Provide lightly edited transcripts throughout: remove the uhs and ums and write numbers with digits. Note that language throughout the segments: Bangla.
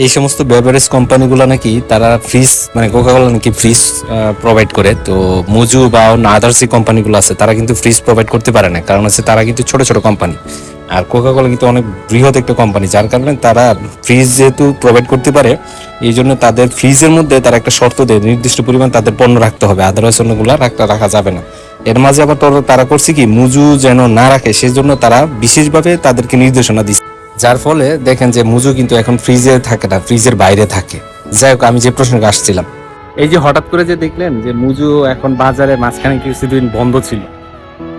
এই সমস্ত বেভারেজ কোম্পানিগুলো নাকি তারা ফ্রিজ মানে কোকাকোলা নাকি ফ্রিজ প্রোভাইড করে, তো মুজু বা অন্য আদার্স যে কোম্পানিগুলো আছে তারা কিন্তু ফ্রিজ প্রোভাইড করতে পারে না, কারণ হচ্ছে তারা কিন্তু ছোট ছোট কোম্পানি। আর কোকাকোলা কিন্তু অনেক বৃহৎ একটা কোম্পানি, যার কারণে তারা ফ্রিজ যেহেতু প্রোভাইড করতে পারে, এই জন্য তাদের ফ্রিজের মধ্যে তারা একটা শর্ত দেয়, নির্দিষ্ট পরিমাণ তাদের পণ্য রাখতে হবে, আদারওয়াইজ অন্যগুলো রাখা যাবে না। এর মাঝে আবার তারা করছে কি, মুজু যেন না রাখে সেজন্য তারা বিশেষভাবে তাদেরকে নির্দেশনা দিচ্ছে, যার ফলে দেখেন যে মুজু কিন্তু এখন ফ্রিজে থাকে না, ফ্রিজের বাইরে থাকে। যাই হোক, আমি যে প্রশ্নটা আসছিলাম, এই যে হঠাৎ করে যে দেখলেন যে মুজু এখন বাজারে মাঝখানে কিছুদিন বন্ধ ছিল,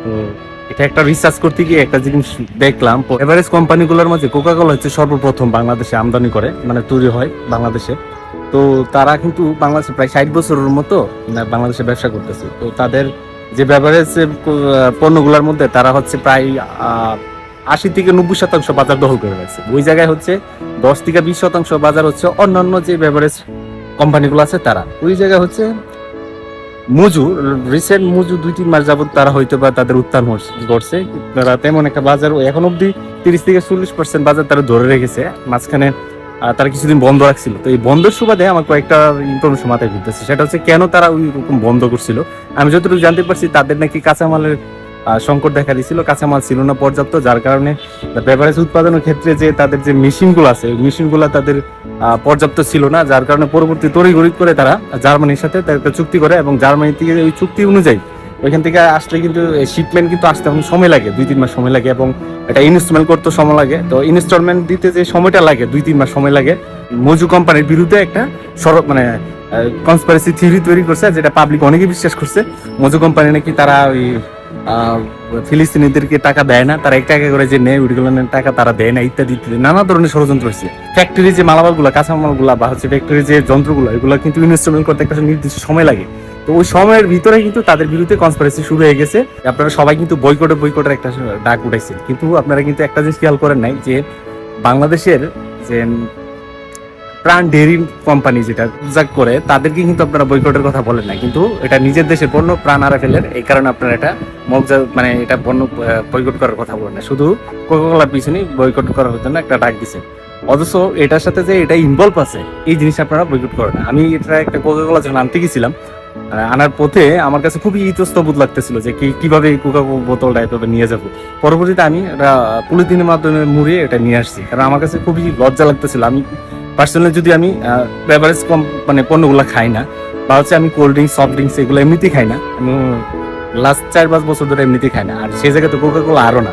তো এটা একটা রিসার্চ করতে গিয়ে একটা জিনিস দেখলাম, এভারেজ কোম্পানিগুলোর মধ্যে কোকাকোলা হচ্ছে সর্বপ্রথম বাংলাদেশে আমদানি করে, মানে তৈরি হয় বাংলাদেশে। তো তারা কিন্তু বাংলাদেশে প্রায় 60 বছরের মতো বাংলাদেশে ব্যবসা করতেছে। তো তাদের যে বেভারেজ পণ্যগুলোর মধ্যে তারা হচ্ছে প্রায় 80 থেকে 90% বাজার দখল করে রয়েছে। ওই জায়গায় হচ্ছে 10 থেকে 20% বাজার হচ্ছে অন্যান্য যে বেভারেজ কোম্পানিগুলো আছে তারা। ওই জায়গায় হচ্ছে মুজু রিসেন্ট মুজু 2-3 মাস যাবত তারা হয়তো বা তাদের উত্থান ঘটছে, তারা তেমন একটা বাজার এখন অব্দি 30 থেকে 40% বাজার তারা ধরে রেখেছে। মাঝখানে তারা কিছুদিন বন্ধ রাখছিল। তো এই বন্ধের সুবাদে আমার কয়েকটা ইনফরমেশন মাথায় ঘুরতেছে, সেটা হচ্ছে কেন তারা ওই রকম বন্ধ করছিল। আমি যতটুকু জানতে পারছি তাদের নাকি কাঁচামালের সংকট দেখা দিয়েছিল, কাঁচামাল ছিল না পর্যাপ্ত, যার কারণে বেভারেজ উৎপাদনের ক্ষেত্রে যে তাদের যে মেশিনগুলো আছে ওই মেশিনগুলো তাদের পর্যাপ্ত ছিল না, যার কারণে পরবর্তী তড়িঘড়ি করে তারা জার্মানির সাথে একটা চুক্তি করে, এবং জার্মানি থেকে ওই চুক্তি অনুযায়ী ওইখান থেকে আসলে কিন্তু শিপমেন্ট কিন্তু আসতে এখন সময় লাগে, 2-3 মাস সময় লাগে, এবং এটা ইনস্টলমেন্ট করতে সময় লাগে। তো ইনস্টলমেন্ট দিতে যে সময়টা লাগে 2-3 মাস সময় লাগে। মজু কোম্পানির বিরুদ্ধে একটা মানে কনস্পিরেসি থিওরি তৈরি করছে, যেটা পাবলিক অনেকে বিশ্বাস করছে। মজু কোম্পানি নাকি তারা ওই ফিলিস্তিনিদেরকে টাকা দেয় না, তারা 1 টাকা করে যে নেয় ওইগুলো টাকা তারা দেয় না, ইত্যাদি ইত্যাদি নানা ধরনের ষড়যন্ত্র হচ্ছে। ফ্যাক্টরি যে মালামালগুলো, কাঁচামালগুলা বা হচ্ছে ফ্যাক্টরি যে যন্ত্রগুলো, এগুলো কিন্তু ইনস্টলমেন্ট করতে একটা নির্দিষ্ট সময় লাগে। তো ওই সময়ের ভিতরে কিন্তু তাদের বিরুদ্ধে কনস্পিরেসি শুরু হয়ে গেছে। আপনারা সবাই কিন্তু বয়কটের একটা ডাক উঠাইছেন, কিন্তু আপনারা কিন্তু একটা জিনিস খেয়াল করেন নাই যে বাংলাদেশের যে প্রাণ ডেয়ারি কোম্পানি যেটা প্রোডাক্ট করে তাদেরকে কিন্তু আপনারা বয়কটের কথা বলেন না, কিন্তু এটা নিজের দেশের পণ্য প্রাণ হারা ফেলের, এই কারণে আপনারা এটা মানে এটা পণ্য বয়কট করার কথা বলেন না, শুধু কোকাকোলার পিছনে বয়কট করার জন্য একটা ডাক দিচ্ছেন। অথচ এটার সাথে যে এটা ইনভলভ আছে এই জিনিস আপনারা বয়কট করেন না। আমি এটা একটা কোকাকোলা যখন আনতে গেছিলাম, আনার পথে আমার কাছে খুবই ইতস্তত লাগতেছিল যে কিভাবে এই কোকা বোতলটা এভাবে নিয়ে যাব। পরবর্তীতে আমি পলিথিনের মাধ্যমে মুড়িয়ে এটা নিয়ে আসছি, কারণ আমার কাছে খুবই লজ্জা লাগতেছিল। আমি পার্সোনালি যদি আমি বেভারেজ মানে পণ্যগুলো খাই না, বা হচ্ছে আমি কোল্ড ড্রিঙ্কস সফট ড্রিঙ্কস এগুলো এমনিতেই খাই না, আমি লাস্ট 4-5 বছর ধরে এমনিতেই খাই না, আর সেই জায়গায় তো কোকাকোলা আরো না।